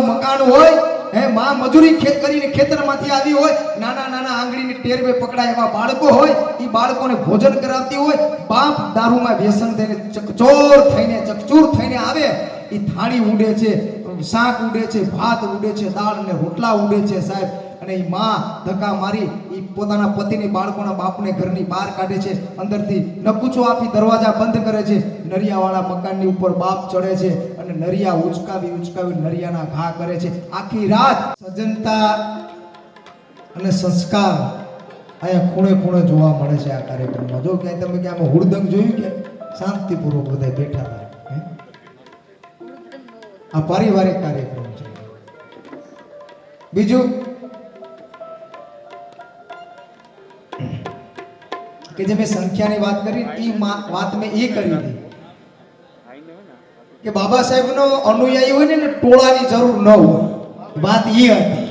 મકાન હોય હે માં મજૂરી ખેત કરીને ખેતરમાંથી આવી હોય નાના નાના આંગળીની ટેરવે પકડાય એવા બાળકો હોય ઈ બાળકોને ભોજન કરાવતી હોય બાપ દારૂમાં વ્યસન થઈને ચકચૂર થઈને આવે ઈ થાળી ઉડે છે શાક ઉડે છે ભાત ઉડે છે દાળ અને રોટલા ઉડે છે સાહેબ અને ઈ માં ધક્કા મારી ઈ પોતાના પતિની બાળકોના બાપને ઘરની બહાર કાઢે છે અંદરથી નકુચો આપી દરવાજા બંધ કરે છે નરિયાવાળા મકાનની ઉપર બાપ ચડે છે અને નરિયા ઉચકાવી નરિયાના ઘા કરે છે આખી રાત સજ્જનતા અને સંસ્કાર અહીંયા ખૂણે ખૂણે જોવા મળે છે આ કાર્યક્રમમાં જો ક્યાંય તમે કે આમાં હુડદંગ જોયું કે શાંતિપૂર્વક બધા બેઠા હતા આ પારિવારિક કાર્યક્રમ છે બીજું કે જે મેં સંખ્યાની વાત કરી એ વાત મેં એ કરી હતી કે બાબા સાહેબનો અનુયાયી હોય ને ટોળાની જરૂર ન હોય વાત એ હતી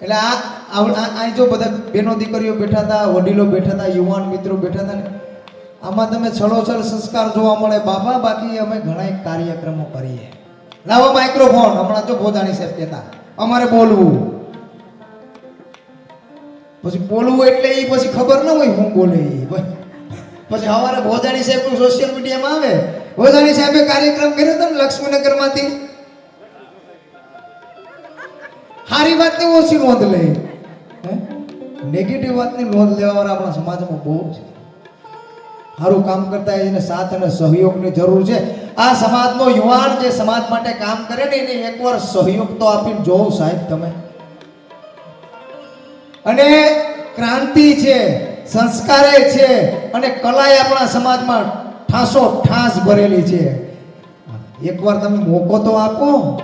એટલે આ જો બધા બેનો દીકરીઓ બેઠા હતા વડીલો બેઠા હતા યુવાન મિત્રો બેઠા હતા ને આમાં તમે છલોછલ સંસ્કાર જોવા મળે બાબા બાકી અમે ઘણા કાર્યક્રમો કરીએ લાવો માઇક્રોફોન હમણાં જો ભોજાણી સાહેબ કહેતા અમારે બોલવું પછી બોલવું એટલે એ પછી ખબર ન હોય હું બોલે પછી અમારે ભોજાણી સાહેબનું સોશિયલ મીડિયામાં આવે ભોજાણી સાહેબે કાર્યક્રમ કર્યો હતો ને લક્ષ્મીનગરમાંથી સારી વાતની ઓછી નોંધ લે નેગેટિવ વાતની નોંધ લેવાવાળા આપણા સમાજમાં બહુ છે સારું કામ કરતા એને સાથ અને સહયોગની જરૂર છે આ સમાજનો યુવાન જે સમાજ માટે કામ કરે ને એને એકવાર સહયોગ તો આપીને જોવો સાહેબ તમે અને ક્રાંતિ છે સંસ્કારે છે અને કલાએ આપણા સમાજમાં ઠાસ ભરેલી છે એકવાર તમે મોકો તો આપો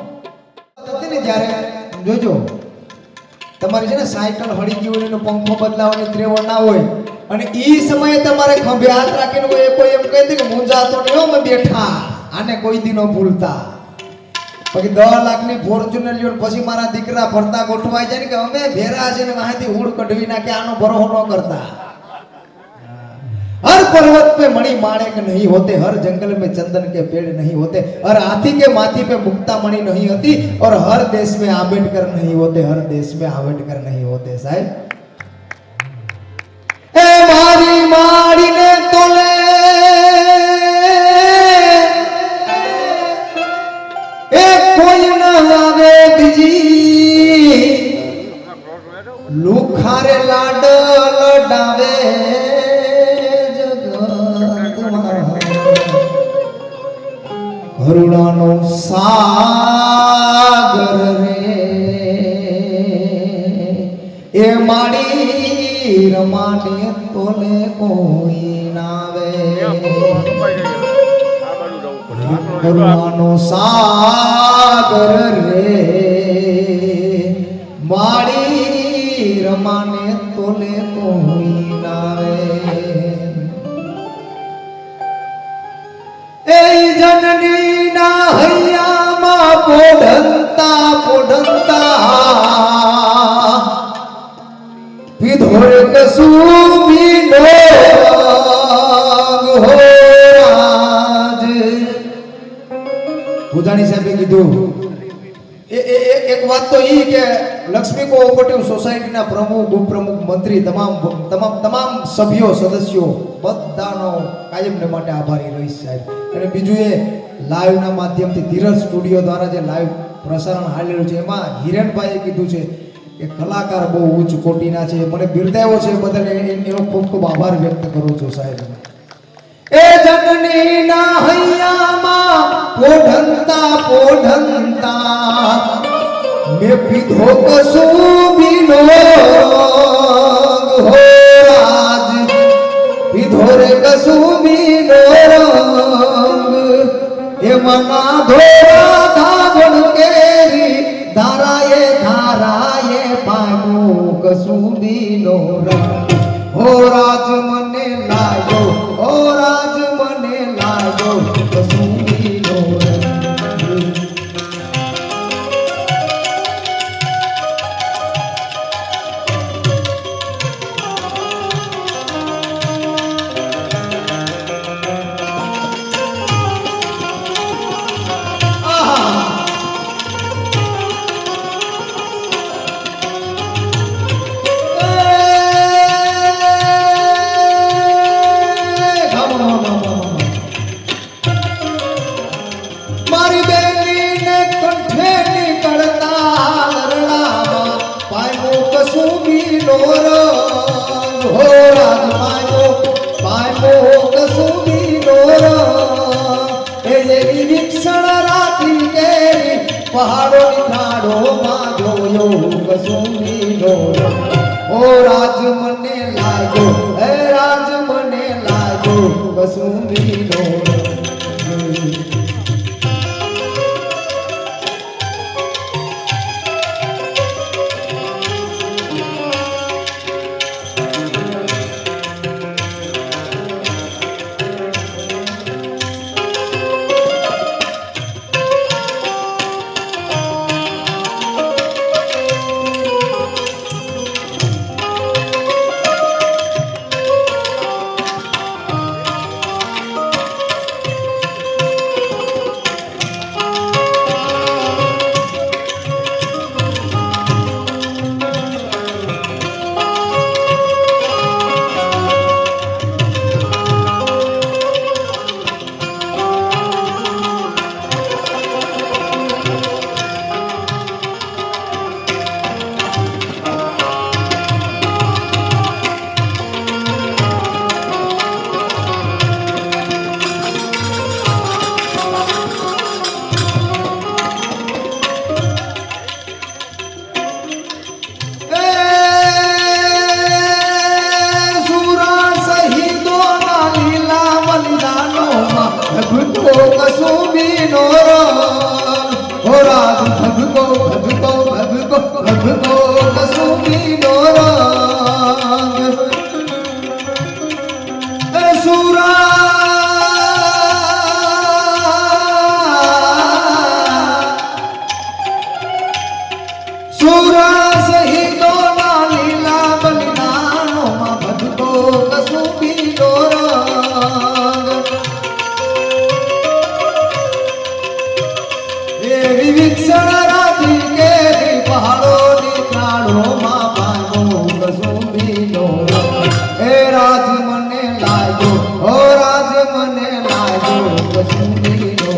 ને જ્યારે જોજો તમારી છે ને સાયકલ હળી ગઈ હોય એનો પંખો બદલાવાની ત્રેવડ ના હોય અને એ સમયે તમારે ખંભે હાથ રાખીને કોઈ એમ કહી દે કે મુંજાતો નહીં અમે બેઠા આને કોઈ દી ન ભૂલતા પછી 10 લાખની ફોર્ચ્યુનર લ્યો પછી મારા દીકરા ફરતા ગોઠવાઈ જાય ને કે અમે ભેરા છે ને વાહેથી હુડ કઢવી નાખે આનો ભરોહો ન કરતા हर पर्वत पे मणि माणिक नहीं होते हर जंगल में चंदन के पेड़ नहीं होते हर हाथी के माथी पे मुक्ता मणि नहीं होती और हर देश में आंबेडकर नहीं होते हर देश में आंबेडकर नहीं होते साहब ए मारी मारी ने तोले ए कोई न आवे बीजी लुखारे लाड लडावे करुणानो सागर रे ए माड़ी रमाने तोले कोई नावे करुणानो सागर रे माड़ी रमाने तोले कोई नावे ए जननी ना हૈયામાં પોઢંતા વિધોર કસુમી નો હો રાજ ભુજાણી સાહેબે કીધું એક વાત તો ઈ કે લક્ષ્મી કોઓપરેટિવ સોસાયટીના પ્રમુખ ઉપપ્રમુખ મંત્રી તમામ સભ્યો સદસ્યો બધાનો કાયમને માટે આભારી રહીશ સાહેબ અને બીજું એ લાઈવના માધ્યમથી ધીરજ સ્ટુડિયો દ્વારા જે લાઈવ પ્રસારણ હાલેલું છે એમાં હિરેનભાઈએ કીધું છે કે કલાકાર બહુ ઉચ્ચ કોટીના છે મને બિરદાવ્યો છે બધાને એનો ખૂબ ખૂબ આભાર વ્યક્ત કરું છું સાહેબ એ જનની ના હૈયામાં પોઢંતા મે પીધો કસુબીનો હો રાજ પીધો રે કસુબીનો રંગ એ મના ધોરા ધાગણ કેરી ધારાએ પામો કસુબીનો રંગ હો રાજ મને લાગ્યો હો રાજ મને લાગ્યો કસુબીનો રંગ કસુંબી નો રંગ હો રાજ પાયો કસુંબી નો રંગ એ જેવી વિક્ષણ રાત્રિ કેરી પહાડો નિખાડો માં જોયો કસુંબી નો રંગ ઓ રાજ મને લાગ્યો હે રાજ મને લાગ્યો કસુંબી નો રંગ કસુંબી નો રંગ હો રાજ ભગકો કસુંબી નો રંગ સુરા સહિતો ના લીલા બલિદાનો માં ભગકો કસુંબી નો રંગ વિક્ષણ રાત્રિ કે પહાડો નિખાડો માં પાયો કસુંબી નો હે રાજ મને લાગ્યો ઓ રાજ મને લાગ્યો કસુંબી નો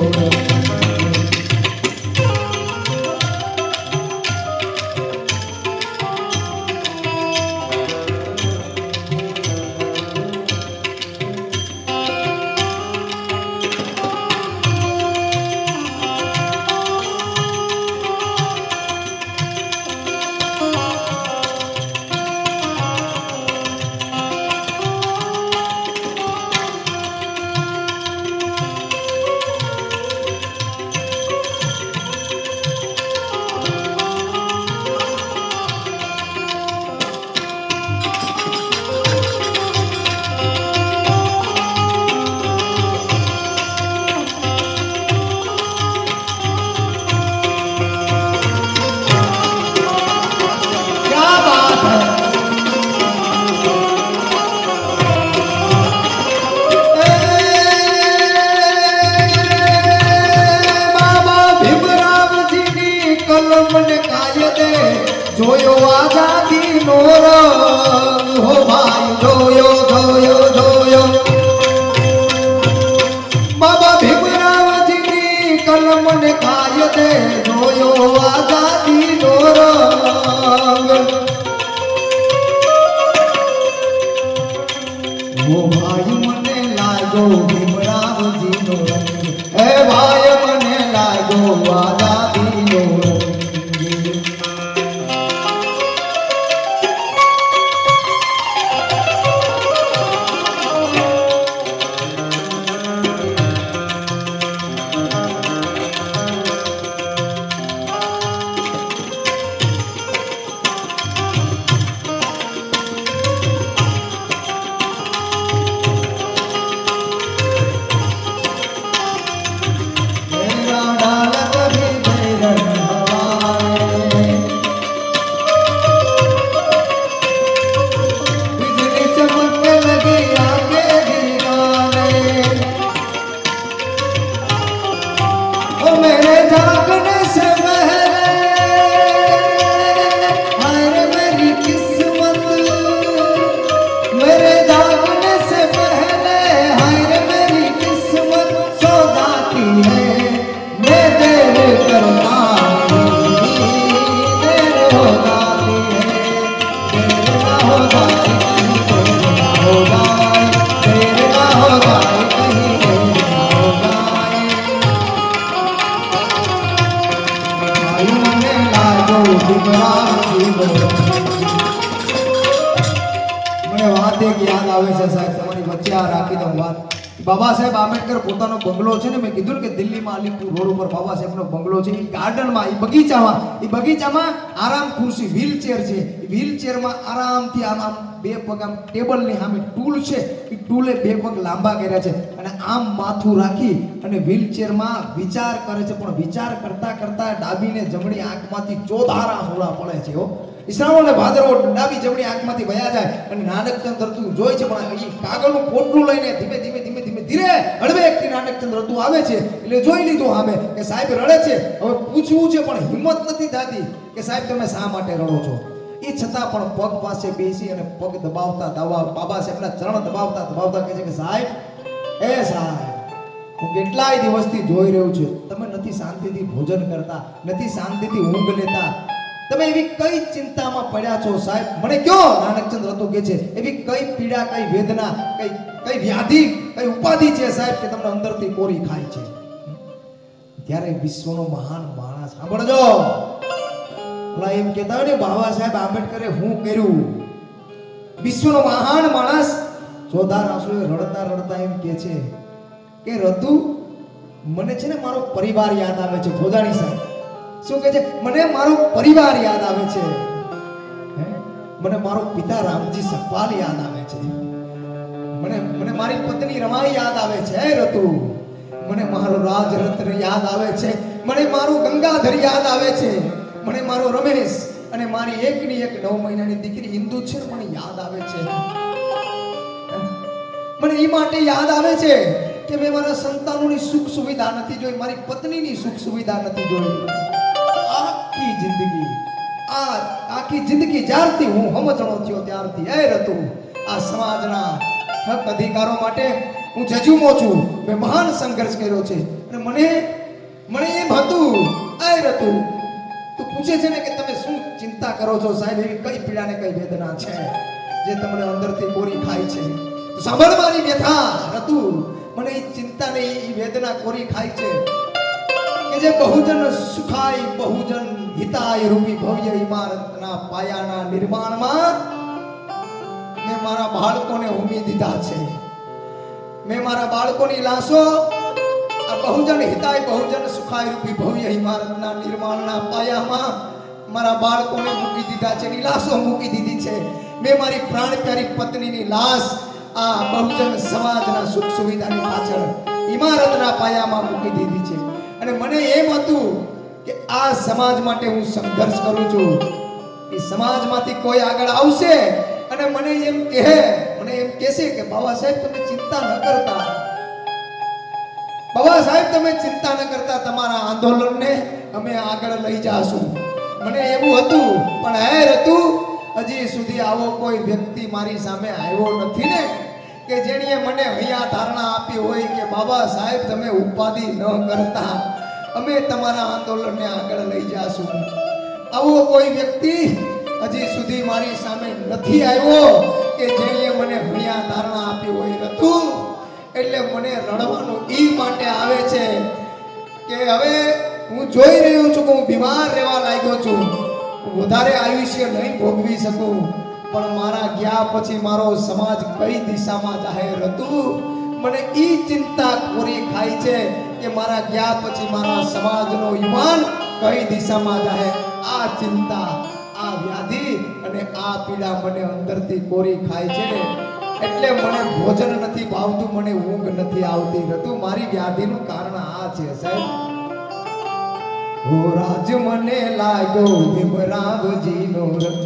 જોયો આઝાદી નો રંગ હો ભાઈ જોયો બાબા ભીમરાવજીની કલમ ને કાયદે જોયો આઝાદી નો રંગ હો ભાઈ મને લાગ્યો ભીમરાવજી નો રંગ હે ભાઈ મને લાગ્યો આઝાદી નો રંગ મને વાત એક યાદ આવે છે સાહેબ, તમારી વચ્ચે આ રાખી દઉં વાત. બાબા સાહેબ આંબેડકર પોતાનો બંગલો છે ને, મેં કીધું ને કે દિલ્હીમાં અલીપુર રોડ ઉપર બાબા સાહેબનો બંગલો છે. એ ગાર્ડનમાં, એ બગીચામાં આરામ ખુરશી વ્હીલચેર છે. એ વ્હીલચેરમાં આરામથી આમ બે પગ આમ ટેબલની સામે ટૂલ છે, એ ટૂલે બે પગ લાંબા કર્યા છે અને આમ માથું રાખી અને વ્હીલચેરમાં વિચાર કરે છે. પણ વિચાર કરતા કરતા ડાબી ને જમણી આંખમાંથી ચોધારા હોળા પડે છે. હો, ઈસરાઓ ને ભાદરવો ડાબી જમણી આંખમાંથી વયા જાય અને નાનકચંદ્ર તું જોઈ છે, પણ એ કાગળનું પોટલું લઈને ધીમે ધીમે ધીરે હળવેકથી નાનકચંદ્ર તું આવે છે. એટલે જોઈ લીધું સામે કે સાહેબ રડે છે. હવે પૂછવું છે પણ હિંમત નથી થતી કે સાહેબ તમે શા માટે રડો છો. એ છતાં પણ પગ પાસે બેસી અને પગ દબાવતા બાબા સાહેબના ચરણ દબાવતા કહે છે કે સાહેબ, હું કેટલાય દિવસથી જોઈ રહ્યો છું, તમે નથી શાંતિથી ભોજન કરતા, નથી શાંતિથી ઊંઘ લેતા, તમે એવી કઈ ચિંતામાં પડ્યા છો સાહેબ, મને કયો. નાનકચંદ્ર તો કહે છે એવી કઈ પીડા, કઈ વેદના, કઈ વ્યાધિ, કઈ ઉપાધિ છે સાહેબ કે તમને અંદરથી કોરી ખાય છે. ત્યારે વિશ્વનો મહાન માણસ, સાંભળજો, ઓલા એમ કહેતા હોય ને બાબા સાહેબ આંબેડકરે હું કર્યું. વિશ્વનો મહાન માણસ ચોધાર આંસુએ રડતા એમ કહે છે કે રતુ, મને છે ને મારો પરિવાર યાદ આવે છે. ભોજાણી સાહેબ શું કહે છે? મને મારો પરિવાર યાદ આવે છે. મને મારો પિતા રામજી સકપાલ યાદ આવે છે. મને મારી પત્ની રમાઈ યાદ આવે છે. હે રતુ, મને મારો રાજરત્ન યાદ આવે છે. મને મારું ગંગાધર યાદ આવે છે. મને મારો રમેશ અને મારી એકની એક 9 મહિનાની દીકરી ઇન્દુ છે, મને યાદ આવે છે. મને એ માટે યાદ આવે છે કે મેં મારા સંતાનોની સુખ સુવિધા નથી જોઈ, મારી પત્નીની સુખ સુવિધા નથી જોઈ. આખી જિંદગી જ્યારથી હું સમજણો થયો ત્યારથી એ રતુ, આ સમાજના હક અધિકારો માટે હું જજુમો છું. મેં મહાન સંઘર્ષ કર્યો છે અને મને એમ હતું, એ રતુ, તું પૂછે છે ને કે તમે શું ચિંતા કરો છો સાહેબ, એવી કઈ પીડા ને કઈ વેદના છે જે તમને અંદરથી કોરી ખાય છે. તો સાંભળ મારી વ્યથા રતુ, મને એ ચિંતા ને એ વેદના કોરી ખાય છે કે જે બહુજન સુખાય બહુજન હિતાય રૂપી ભવ્ય ઇમારતના પાયાના નિર્માણમાં મેં મારા બાળકોને ઉમી દીધા છે. મેં મારા બાળકોની લાશો આ બહુજન હિતાય બહુજન સુખાય રૂપી ભવ્ય ઇમારતના નિર્માણના પાયામાં મારા બાળકોને મૂકી દીધા છે. એની લાશો મૂકી દીધી છે. મેં મારી પ્રાણ પ્યારી પત્નીની લાશ આ બહુજન સમાજના સુખ સુવિધાની પાછળ ઇમારતના પાયામાં મૂકી દીધી છે. અને મને એમ હતું કે આ સમાજ માટે હું સંઘર્ષ કરું છું. એ સમાજમાંથી કોઈ આગળ આવશે અને મને એમ કહેશે કે બાબા સાહેબ તમે ચિંતા ન કરતા, બાબા સાહેબ તમે ચિંતા ન કરતા, તમારા આંદોલનને અમે આગળ લઈ જાશું. મને એવું હતું, પણ હે રતુ, હજી સુધી આવો કોઈ વ્યક્તિ મારી સામે આવ્યો નથી ને કે જેણીએ મને અહીંયા ધારણા આપી હોય કે બાબા સાહેબ તમે ઉપાધિ ન કરતા, અમે તમારા આંદોલનને આગળ લઈ જાશું. આવો કોઈ વ્યક્તિ હજી સુધી મારી સામે નથી આવ્યો કે જેણીએ મને અહીંયા ધારણા આપી હોય. રતુ, એટલે મને રડવાનું ઈ માટે આવે છે કે હવે હું જોઈ રહ્યો છું કે હું બીમાર રહેવા લાગ્યો છું. હું વધારે આયુષ્ય નહીં ભોગવી શકું, પણ મારા ગયા પછી મારો સમાજ કઈ દિશામાં જાહેર હતું, મને ઈ ચિંતા કોરી ખાય છે કે મારા ગયા પછી મારા સમાજનો યુવાન કઈ દિશામાં જાહેર. આ ચિંતા, આ વ્યાધિ અને આ પીડા મને અંદરથી કોરી ખાય છે ને એટલે મને ભોજન નથી ભાવતું, મને ઊંઘ નથી આવતી. રતુ, મારી વ્યાધિનું કારણ આ છે સાહેબ. ઓ રાજ મને લાગ્યો ભીમરાવજીનો રંગ,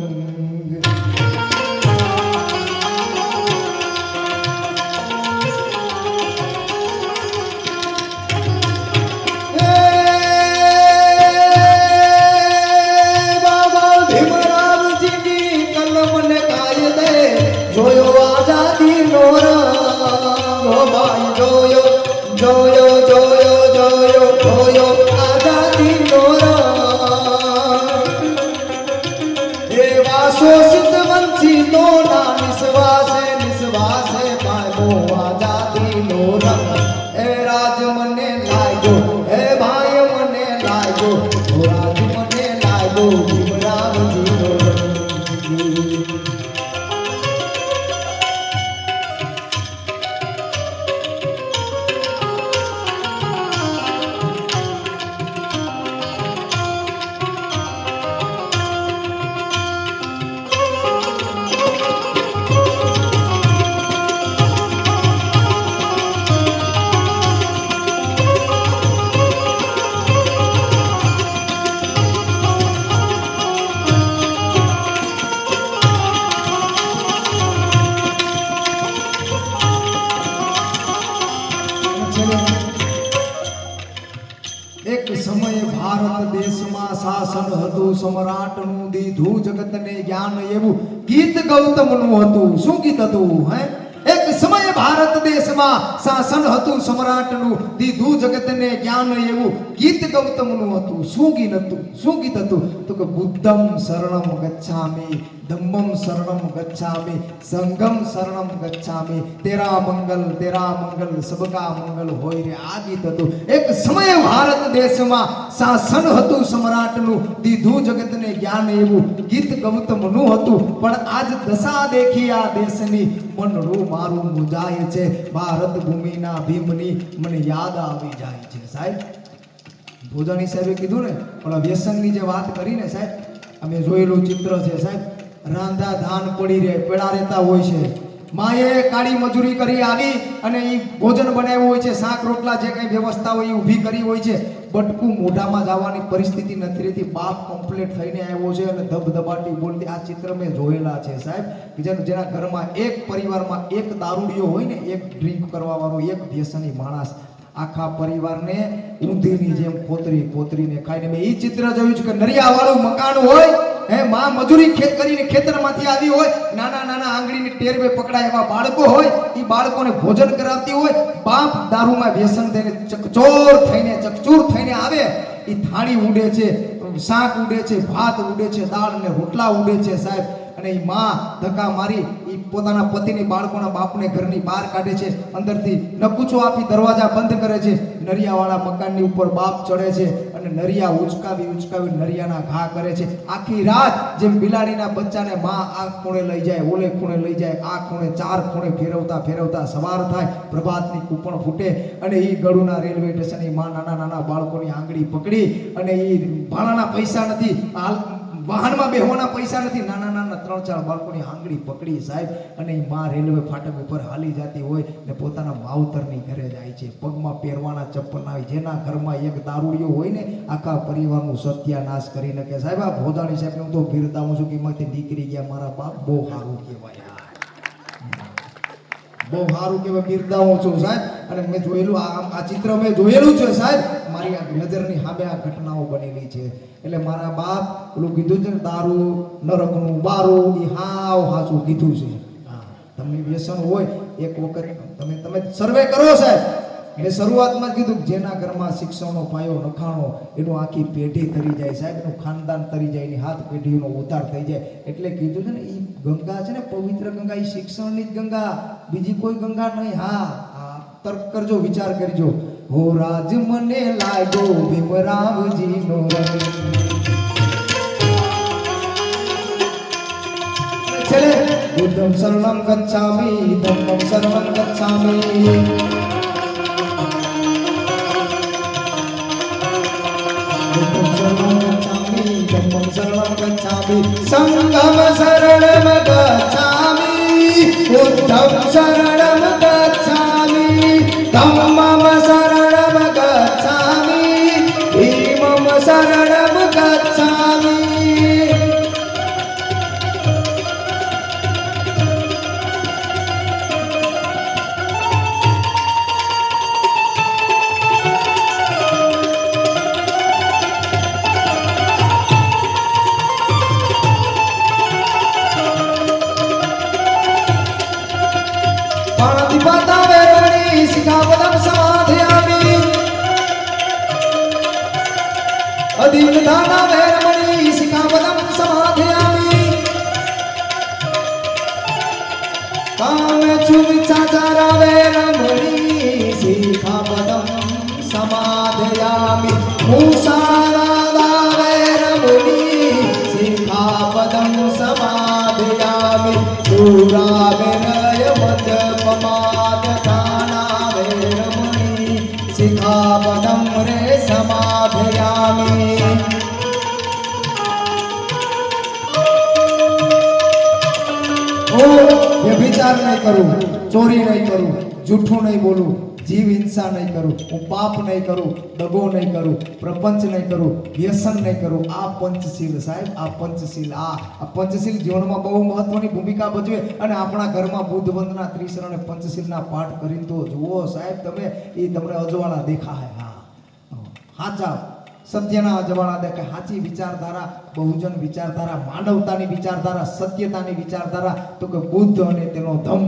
જોયો આઝાદીનો રંગ, ઓ ભાઈ જોયો જોયો જોયો જોયો જોયો આઝાદીનો રંગ. એવા શોષિત વંચિતોના નિશ્વાસે પામ્યો આઝાદીનો રંગ. એ રાજ મને લાગ્યો, એ ભાઈ મને લાગ્યો, રાજ મને લાગ્યો ભીમરાવજીનો શાસન હતું સમ્રાટનું દીધું જગતને જ્ઞાન એવું ગીત ગૌતમનું હતું શું ગીત હતું હે એક સમય ભારત દેશમાં શાસન હતું સમ્રાટનું દીધું જગતને જ્ઞાન એવું ગીત ગૌતમનું હતું શું ગીત હતું તો કે બુદ્ધમ શરણમ ગચ્છામિ ધમ્મમ શરણમ ગચ્છામિ સંઘમ શરણમ ગચ્છામિ તેરા મંગલ સબકા મંગલ હોય રે આ ગીત હતું એક સમયે ભારત દેશમાં શાસન હતું સમ્રાટનું દીધું જગતને જ્ઞાન એવું ગીત ગૌતમનું હતું પણ આજ દશા દેખી આ દેશની મનડું મારું મુજાય છે ભારત ભૂમિના ભીમની મને યાદ આવી જાય છે સાહેબ ભોજાણી સાહેબે કીધું ને ઓલા વ્યસનની જે વાત કરી ને સાહેબ અમે જોયેલું ચિત્ર છે સાહેબ રાંધા ધાન પડી રહે પેડા રહેતા હોય છે માએ કાળી મજૂરી કરી આવી અને એ ભોજન બનાવ્યું હોય છે શાક રોટલા જે કઈ વ્યવસ્થા હોય એ ઊભી કરી હોય છે બટકું મોઢામાં જવાની પરિસ્થિતિ નથી રહેતી બાપ કમ્પ્લીટ થઈને આવ્યો છે અને ધબધબાટી બોલતી આ ચિત્ર મેં જોયેલા છે સાહેબ જેના ઘરમાં એક પરિવારમાં એક દારૂડિયો હોય ને એક ડ્રિંક કરવા વાળો એક વ્યસની માણસ આખા પરિવારને ઊંધીની જેમ કોતરીને ખાઈને મેં એ ચિત્ર જોયું છે કે નરિયા વાળું મકાન હોય હે માં મજૂરી કરીને ખેતરમાંથી આવી હોય નાના આંગળીની ટેરવે પકડાય એવા બાળકો હોય એ બાળકોને ભોજન કરાવતી હોય બાપ દારૂમાં વ્યસન થઈને ચકચૂર થઈને આવે એ થાળી ઉડે છે શાક ઉડે છે ભાત ઉડે છે દાળ અને રોટલા ઉડે છે સાહેબ અને એ માં ધક્કા મારી એ પોતાના પતિની બાળકોના બાપને ઘરની બહાર કાઢે છે અંદરથી નકુચો આપી દરવાજા બંધ કરે છે નરિયાવાળા મકાનની ઉપર બાપ ચડે છે અને નરિયા ઉચકાવી નરિયાના ઘા કરે છે આખી રાત જેમ બિલાડીના બચ્ચાને માં આ ખૂણે લઈ જાય ઓલે ખૂણે લઈ જાય આ ખૂણે ચાર ખૂણે ફેરવતા સવાર થાય પ્રભાતની કૂપણ ફૂટે અને એ ગળુના રેલવે સ્ટેશન એ માં નાના બાળકોની આંગળી પકડી અને એ ભાડાના પૈસા નથી વાહનમાં બેહવાના પૈસા નથી નાના 3-4 બાળકોની આંગળી પકડી સાહેબ અને એ માં રેલવે ફાટક ઉપર હાલી જતી હોય ને પોતાના માવતરની ઘરે જાય છે પગમાં પહેરવાના ચપ્પલ ના હોય જેના ઘરમાં એક દારૂડિયો હોય ને આખા પરિવારનું સત્યાનાશ કરી નાખે સાહેબ આ ભોજાણી સાહેબ હું તો બિરદાવું છું કે એમાંથી નીકળી ગયા મારા બાપ બહુ સારું કહેવાય બહુ સારું કહેવાય બિરદાવું છું સાહેબ અને મેં જોયેલું આ ચિત્ર મેં જોયેલું છે સાહેબ મારી આ નજરની સામે આ ઘટનાઓ બનેલી છે એટલે મારા બાપ પેલું કીધું છે દારૂ નરકનું બારું એ હાવ હાચું કીધું છે તમને વ્યસન હોય એક વખત તમે સર્વે કરો સાહેબ મેં શરૂઆતમાં કીધું જેના ઘરમાં શિક્ષણનો પાયો નખાણો એનું આખી પેઢી તરી જાય સાહેબ એનું ખાનદાન તરી જાય એની હાથ પેઢીનો ઉતાર થઈ જાય એટલે કીધું છે ને એ ગંગા છે ને પવિત્ર ગંગા એ શિક્ષણની જ ગંગા બીજી કોઈ ગંગા નહીં હા તર્ક કરજો વિચાર કરજો હો રાજ મને લાગ્યો ભીમરાવજીનો રંગ ચલે બુદ્ધમ શરણમ ગચ્છામિ ધમ્મમ શરણમ ગચ્છામિ ધમ્મમ શરણમ ગચ્છામિ સંઘમ શરણમ ગચ્છામિ બુદ્ધમ શરણમ ગચ્છામિ ધમ્મમ શરણમ ગચ્છામિ ભીમમ શરણમ ગચ્છામિ अधिवधाना वैरमणि सिखापदं समाधयामि कामचुमिच्छाचारा वैरमणि सिखापदं समाधयामि मूषाराधा वैरमणि सिखापदं समाधयामि शूराविनय मध्यपमादधाना वैरमणि सिखापदं रे समाधयामि व्यभिचार नहीं करूं चोरी नहीं करूं झूठું नहीं बोलूं जीव हिंसा नहीं करूं હું પાપ नहीं करूं દગો नहीं करूं પ્રપંચ नहीं करूं વ્યસન नहीं करूं આ પંચશીલ સાહેબ આ પંચશીલ આ પંચશીલ જીવનમાં બહુ મહત્વની ભૂમિકા ભજવે અને આપણા ઘરમાં બુદ્ધ વંદના ત્રિશરણ અને પંચશીલના પાઠ કરીને તો જુઓ સાહેબ તમે એ તમને અજવાળા દેખાય હા સાચા સત્યના અજવાળા દેખે સાચી વિચારધારા, બહુજન વિચારધારા, માનવતાની વિચારધારા, સત્યતાની વિચારધારા તો કે બુદ્ધ અને તેનો ધમ્મ.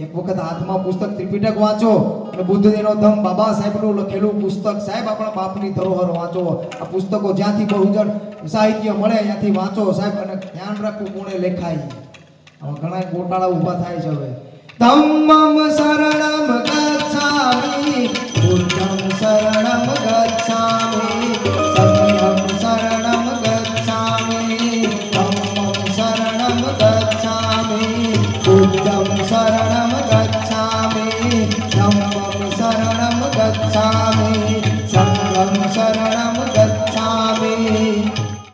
એક વખત હાથમાં પુસ્તક ત્રિપિટક વાંચો અને બુદ્ધ તેનો ધમ્મ બાબા સાહેબનું લખેલું પુસ્તક, સાહેબ આપણા બાપની ધરોહર વાંચો. આ પુસ્તકો જ્યાંથી બહુજન સાહિત્ય મળે ત્યાંથી વાંચો સાહેબ, અને ધ્યાન રાખવું કોણે લેખાય. આમાં ઘણા ગોટાળા ઊભા થાય છે. હવે ધમ્મમ શરણમ ગચ્છામિ, બુદ્ધમ શરણમ ગચ્છામિ, સંઘમ શરણમ ગચ્છામિ, ધમ્મમ શરણમ ગચ્છામિ, બુદ્ધમ શરણમ ગચ્છામિ, ધમ્મમ શરણમ ગચ્છામિ, સંઘમ શરણમ